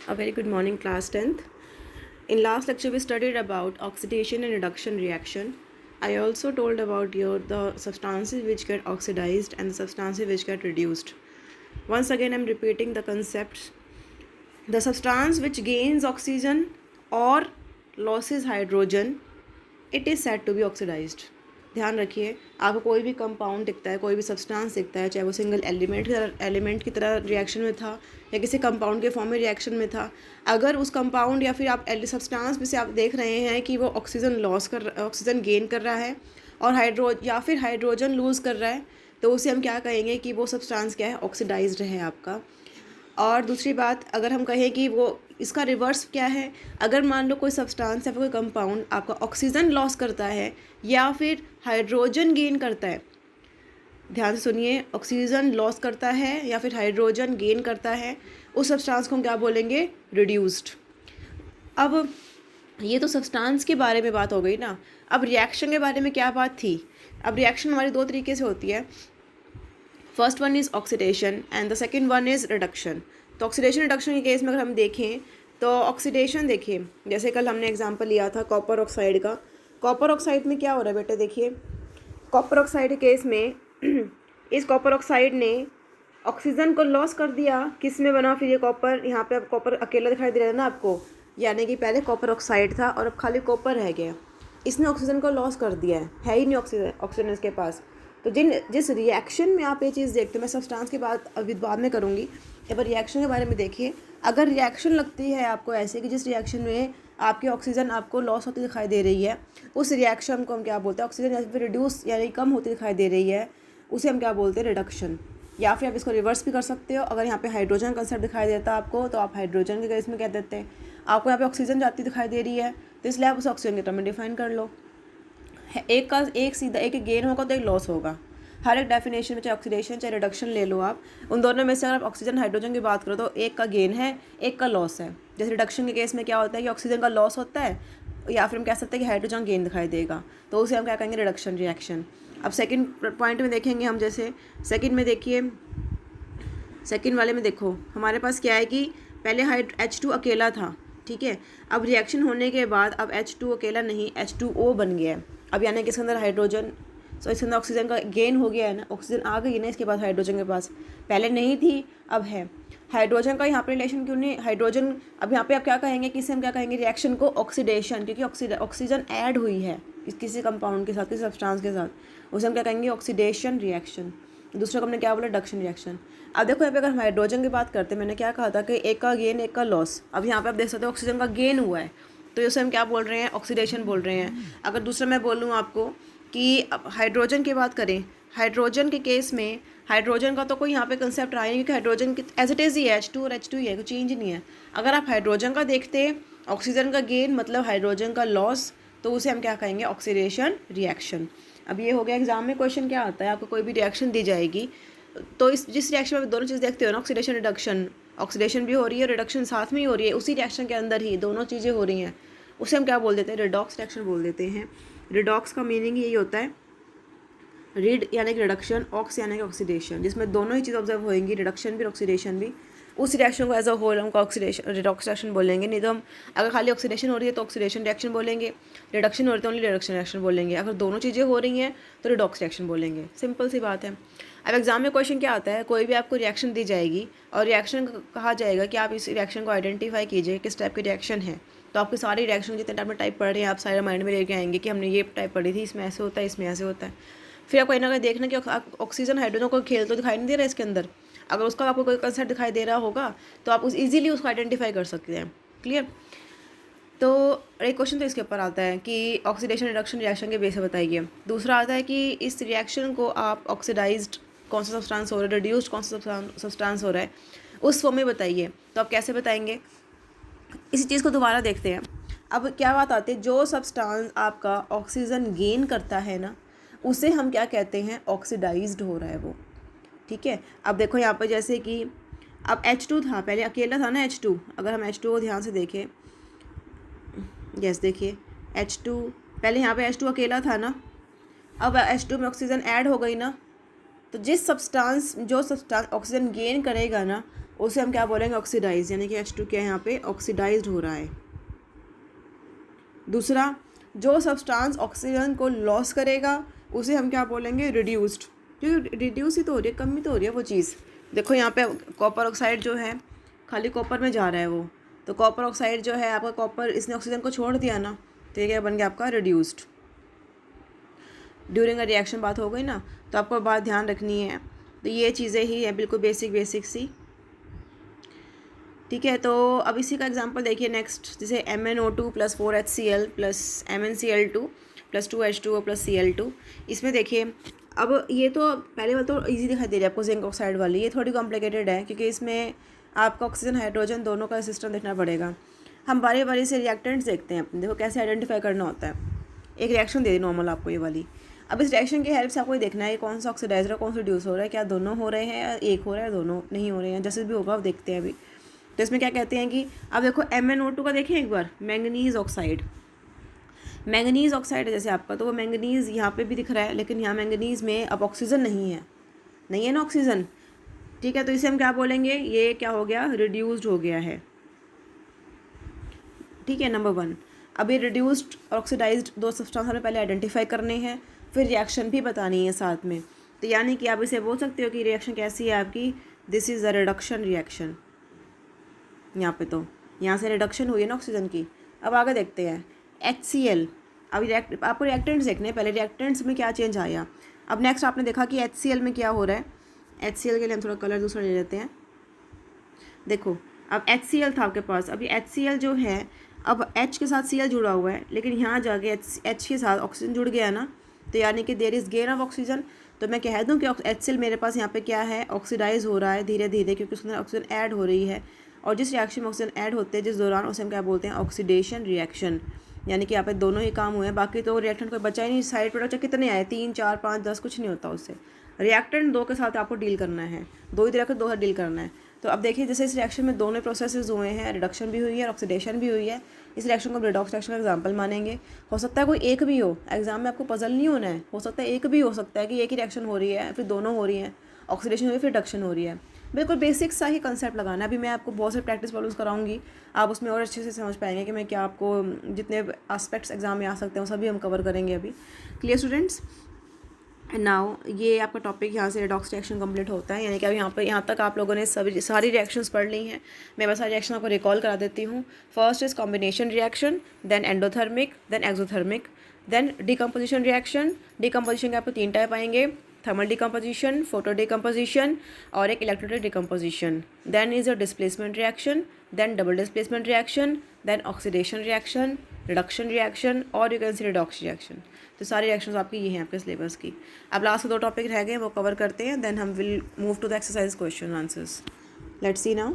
A very good morning, class 10th. In last lecture, we studied about oxidation and reduction reaction. I also told about the substances which get oxidized and the substances which get reduced. Once again, I'm repeating the concepts. The substance which gains oxygen or losses hydrogen, it is said to be oxidized. ध्यान रखिए, आपको कोई भी compound दिखता है, कोई भी substance दिखता है, चाहे वो सिंगल एलिमेंट की तरह रिएक्शन में था या किसी कंपाउंड के फॉर्म में रिएक्शन में था, अगर उस कंपाउंड या फिर आप सब्सटेंस में से आप देख रहे हैं कि वो ऑक्सीजन गेन कर रहा है और हाइड्रोजन लूज़ कर रहा है, तो उसे हम क्या कहेंगे कि वो सब्सटेंस क्या है, ऑक्सीडाइज्ड है आपका। और दूसरी बात, अगर हम कहें कि वो इसका रिवर्स क्या है, अगर मान लो कोई सब्सटेंस या फिर कोई कंपाउंड आपका ऑक्सीजन लॉस करता है या फिर हाइड्रोजन गेन करता है, ध्यान से सुनिए, ऑक्सीजन लॉस करता है या फिर हाइड्रोजन गेन करता है, उस सब्सटेंस को हम क्या बोलेंगे, रिड्यूस्ड। अब ये तो सब्सटेंस के बारे में बात हो गई ना। अब रिएक्शन के बारे में क्या बात थी। अब रिएक्शन हमारी दो तरीके से होती है। First one is oxidation and the second one is reduction. तो ऑक्सीडेशन रिडक्शन के केस में अगर हम देखें तो ऑक्सीडेशन, देखिए जैसे कल हमने एग्जांपल लिया था कॉपर ऑक्साइड का। कॉपर ऑक्साइड में क्या हो रहा है बेटे, देखिए कॉपर ऑक्साइड के केस में इस कॉपर ऑक्साइड ने ऑक्सीजन को लॉस कर दिया। किस में बना फिर ये कॉपर, यहाँ पे अब कॉपर अकेला दिखाई दे रहा है ना आपको, यानी कि पहले कॉपर ऑक्साइड था और अब खाली कॉपर रह गया। इसने ऑक्सीजन को लॉस कर दिया है ही नहीं ऑक्सीजन इसके पास। तो जिस रिएक्शन में आप ये चीज़ देखते हो, मैं सब्सटेंस की बात अभी बाद में करूँगी, एक बार रिएक्शन के बारे में देखिए। अगर रिएक्शन लगती है आपको ऐसे कि जिस रिएक्शन में आपकी ऑक्सीजन आपको लॉस होती दिखाई दे रही है, उस रिएक्शन को हम क्या बोलते हैं, ऑक्सीजन या फिर रिड्यूस यानी कम होती दिखाई दे रही है, उसे हम क्या बोलते हैं, रिडक्शन। या फिर आप इसको रिवर्स भी कर सकते हो। अगर यहाँ पे हाइड्रोजन कंसेप्ट दिखाई देता है आपको, तो आप हाइड्रोजन के केस में कह देते हैं। आपको यहाँ पे ऑक्सीजन जाती दिखाई दे रही है, तो इसलिए आप उसे ऑक्सीजन के टर्म में डिफाइन कर लो। एक सीधा एक गेन होगा तो एक लॉस होगा। हर एक डेफिनेशन में, चाहे ऑक्सीडेशन चाहे रिडक्शन ले लो आप, उन दोनों में से अगर आप ऑक्सीजन हाइड्रोजन की बात करो तो एक का गेन है, एक का लॉस है। जैसे रिडक्शन के केस में क्या होता है कि ऑक्सीजन का लॉस होता है, या फिर हम कह सकते हैं कि हाइड्रोजन गेन दिखाई देगा, तो उसे हम क्या कहेंगे, रिडक्शन रिएक्शन। अब सेकंड पॉइंट में देखेंगे हम, जैसे सेकंड में देखिए, सेकंड वाले में देखो हमारे पास क्या है कि पहले H2 अकेला था, ठीक है। अब रिएक्शन होने के बाद अब H2 अकेला नहीं, H2O बन गया है। अब यानी कि इसके अंदर हाइड्रोजन, सो इसके अंदर ऑक्सीजन का गेन हो गया है ना, ऑक्सीजन आ गई ना इसके पास हाइड्रोजन के पास, पहले नहीं थी अब है। हाइड्रोजन का यहाँ पे रिलेशन क्यों नहीं, हाइड्रोजन अब यहाँ पे आप क्या कहेंगे कि इसे हम क्या कहेंगे, रिएक्शन को ऑक्सीडेशन, क्योंकि ऑक्सीजन ऐड हुई है किसी कंपाउंड के साथ, किसी सब्सटेंस के साथ, उसे हम क्या कहेंगे, ऑक्सीडेशन रिएक्शन। दूसरा को हमने क्या बोला, रिडक्शन रिएक्शन। अब देखो यहाँ पे अगर हम हाइड्रोजन की बात करते हैं, मैंने क्या कहा था कि एक का गेन एक का लॉस। अब यहाँ पे आप देख सकते हो ऑक्सीजन का गेन हुआ है, तो इसे हम क्या बोल रहे हैं, ऑक्सीडेशन बोल रहे हैं। अगर दूसरा मैं बोलूँ आपको कि अब हाइड्रोजन की बात करें, हाइड्रोजन के केस में हाइड्रोजन का तो कोई यहाँ पे कंसेप्ट आया नहीं, क्योंकि हाइड्रोजन की as it is he H2 और H2 ही है, कोई चेंज नहीं है। अगर आप हाइड्रोजन का देखते, ऑक्सीजन का गेन मतलब हाइड्रोजन का लॉस, तो उसे हम क्या कहेंगे, ऑक्सीडेशन रिएक्शन। अब ये हो गया। एग्जाम में क्वेश्चन क्या आता है, आपको कोई भी रिएक्शन दी जाएगी, तो इस जिस रिएक्शन में दोनों चीज़ देखते हो ना, ऑक्सीडेशन रिडक्शन, ऑक्सीडेशन भी हो रही है, रिडक्शन साथ में ही हो रही है, उसी रिएक्शन के अंदर ही दोनों चीज़ें हो रही हैं, उसे हम क्या बोल देते हैं, रिडॉक्स रिएक्शन बोल देते हैं। रिडॉक्स का मीनिंग यही होता है, रिड यानी कि रिडक्शन, ऑक्स यानी कि ऑक्सीडेशन, जिसमें दोनों ही चीज़ ऑब्जर्व होएंगी, रिडक्शन भी ऑक्सीडेशन भी। उस रिएक्शन को एज अ होल हम ऑक्सीडेशन रिडॉक्स रिएक्शन बोलेंगे। नहीं तो हम अगर खाली ऑक्सीडेशन हो रही है तो ऑक्सीडेशन रिएक्शन बोलेंगे, रिडक्शन हो रही है तो ओनली रिडक्शन रिएक्शन बोलेंगे, अगर दोनों चीज़ें हो रही हैं तो रिडॉक्स रिएक्शन बोलेंगे। सिंपल सी बात है। अब एग्जाम में क्वेश्चन क्या आता है, कोई भी आपको रिएक्शन दी जाएगी और रिएक्शन कहा जाएगा कि आप इस रिएक्शन को आइडेंटिफाई कीजिए किस टाइप की रिएक्शन है, तो आपकी सारी रिएक्शन जितने टाइप में टाइप पढ़ रहे हैं आप सारे माइंड में लेके आएंगे कि हमने ये टाइप पढ़ी थी, इसमें ऐसे होता है, इसमें ऐसे होता है। फिर आप कहीं ना कहीं देखना कि ऑक्सीजन हाइड्रोजन को खेल तो दिखाई नहीं दे रहा है इसके अंदर, अगर उसका आपको कोई कंसेप्ट दिखाई दे रहा होगा तो आप ईजिली उसको आइडेंटिफाई कर सकते हैं। क्लियर। तो एक क्वेश्चन तो इसके ऊपर आता है कि ऑक्सीडेशन रिडक्शन रिएक्शन के बेस पे बताइए। दूसरा आता है कि इस रिएक्शन को आप ऑक्सीडाइज्ड कौन सा सब्सटेंस हो रहा है, रिड्यूस्ड कौन सा सब्सटेंस हो रहा है, उस फॉर्म में बताइए। तो आप कैसे बताएंगे, इसी चीज़ को दोबारा देखते हैं। अब क्या बात आती है, जो सब्सटेंस आपका ऑक्सीजन गेन करता है ना, उसे हम क्या कहते हैं, ऑक्सीडाइज्ड हो रहा है वो, ठीक है। अब देखो यहाँ पर जैसे कि अब H2 था, पहले अकेला था ना H2, अगर हम H2 को ध्यान से देखें, यस देखिए H2, पहले यहाँ पे H2 अकेला था ना, अब H2 में ऑक्सीजन ऐड हो गई ना, तो जो सब्सटेंस ऑक्सीजन गेन करेगा ना, उसे हम क्या बोलेंगे, ऑक्सीडाइज, यानी कि H2 क्या है यहाँ पे ऑक्सीडाइज्ड हो रहा है। दूसरा, जो सब्सटेंस ऑक्सीजन को लॉस करेगा उसे हम क्या बोलेंगे, रिड्यूस्ड, क्योंकि रिड्यूस ही तो हो रही है, कमी तो हो रही है वो चीज़। देखो यहाँ पे कॉपर ऑक्साइड जो है खाली कॉपर में जा रहा है वो, तो कॉपर ऑक्साइड जो है आपका कॉपर, इसने ऑक्सीजन को छोड़ दिया ना, तो ये क्या बन गया आपका रिड्यूस्ड। ड्यूरिंग अ रिएक्शन बात हो गई ना, तो आपको बात ध्यान रखनी है। तो ये चीज़ें ही है बिल्कुल बेसिक सी, ठीक है। तो अब इसी का एग्जांपल देखिए नेक्स्ट, जैसे MnO2 + 4HCl + MnCl2 + 2H2O + Cl2। इसमें देखिए अब ये तो पहले वाला तो इजी दिखाई दे रही है आपको, जिंक ऑक्साइड वाली, ये थोड़ी कॉम्प्लिकेटेड है क्योंकि इसमें आपका ऑक्सीजन हाइड्रोजन दोनों का सिस्टम देखना पड़ेगा। हम बारी बारी से रिएक्टेंट्स देखते हैं अपने, देखो कैसे आइडेंटिफाई करना होता है। एक रिएक्शन दे दी नॉर्मल आपको ये वाली, अब इस रिएक्शन की हेल्प से आपको ये देखना है कौन सा ऑक्सीडाइज रहा है, कौन सा रिड्यूस हो रहा है, क्या दोनों हो रहे हैं या एक हो रहा है, दोनों नहीं हो रहे हैं, जैसे भी होगा आप देखते हैं अभी। तो इसमें क्या कहते हैं कि अब देखो MnO2 का देखें एक बार, मैंगनीज ऑक्साइड, मैंगनीज ऑक्साइड है जैसे आपका, तो वो मैंगनीज यहाँ पे भी दिख रहा है, लेकिन यहाँ मैंगनीज में अब ऑक्सीजन नहीं है ना ऑक्सीजन, ठीक है। तो इसे हम क्या बोलेंगे, ये क्या हो गया, रिड्यूस्ड हो गया है, ठीक है, नंबर 1। अब ये रिड्यूस्ड और ऑक्सीडाइज्ड दो सब्सटेंस हमें पहले आइडेंटिफाई करने हैं, फिर रिएक्शन भी बतानी है साथ में। तो यानी कि आप इसे बोल सकते हो कि रिएक्शन कैसी है आपकी, this is a reduction reaction. यहाँ पे तो यहाँ से रिडक्शन हुई है ना ऑक्सीजन की। अब आगे देखते हैं HCl। अब आपको रिएक्टेंट्स देखने हैं, पहले रिएक्टेंट्स में क्या चेंज आया। अब नेक्स्ट आपने देखा कि HCl में क्या हो रहा है। HCl के लिए हम थोड़ा कलर दूसरा ले लेते हैं। देखो अब HCl था आपके पास, अभी HCl जो है अब H के साथ Cl जुड़ा हुआ है, लेकिन यहाँ जाके H के साथ ऑक्सीजन जुड़ गया ना, तो यानी कि there is gain of oxygen. तो मैं कह दूँ कि HCl मेरे पास यहाँ पे क्या है, ऑक्सीडाइज हो रहा है धीरे धीरे, क्योंकि उसके अंदर ऑक्सीजन ऐड हो रही है। और जिस रिएक्शन में ऑक्सीजन ऐड होते हैं जिस दौरान, उसे हम क्या बोलते हैं, ऑक्सीडेशन रिएक्शन। यानी कि यहाँ पे दोनों ही काम हुए हैं, बाकी तो रिएक्टेंट कोई बचा ही नहीं। साइड प्रोडक्ट कितने आए, 3 4 5 10, कुछ नहीं होता उससे। रिएक्टेंट 2 के साथ आपको डील करना है, 2 ही तरह के 2 डील करना है। तो अब देखिए जैसे इस रिएक्शन में दोनों प्रोसेसेस हुए हैं, रिडक्शन भी हुई है और ऑक्सीडेशन भी हुई है। इस रिएक्शन को रिडॉक्स रिएक्शन का एग्जांपल मानेंगे। हो सकता है कोई एक भी हो, एग्जाम में आपको पजल नहीं होना है, हो सकता है एक भी हो सकता है कि एक ही रिएक्शन हो रही है, फिर दोनों हो रही हैं, ऑक्सीडेशन हुई फिर रिडक्शन हो रही है। बिल्कुल बेसिक सा ही कंसेप्ट लगाना है। अभी मैं आपको बहुत से प्रैक्टिस प्रॉब्लम्स कराऊंगी, आप उसमें और अच्छे से समझ पाएंगे कि मैं क्या आपको जितने एस्पेक्ट्स एग्जाम में आ सकते हैं वो सभी हम कवर करेंगे अभी। Clear students? नाउ ये आपका टॉपिक यहाँ से रिडॉक्स रिएक्शन कंप्लीट होता है, यानी कि अब यहाँ तक आप लोगों ने सारी रिएक्शंस पढ़ ली हैं। मैं बस सारी रिएक्शन आपको रिकॉल करा देती हूँ। First is combination reaction, then endothermic, then exothermic, then decomposition reaction. Decomposition के आपको 3 टाइप आएंगे, थर्मल डिकम्पोजिशन, फोटो डिकम्पोजिशन और एक electrolyte decomposition. Then is a displacement reaction, then double displacement reaction, then oxidation reaction, reduction reaction और you can see redox reaction. तो सारी reactions आपकी ये हैं आपके सिलेबस की। अब लास्ट के 2 टॉपिक रह गए, वो कवर करते हैं, देन हम will move to the exercise question answers. Let's see now.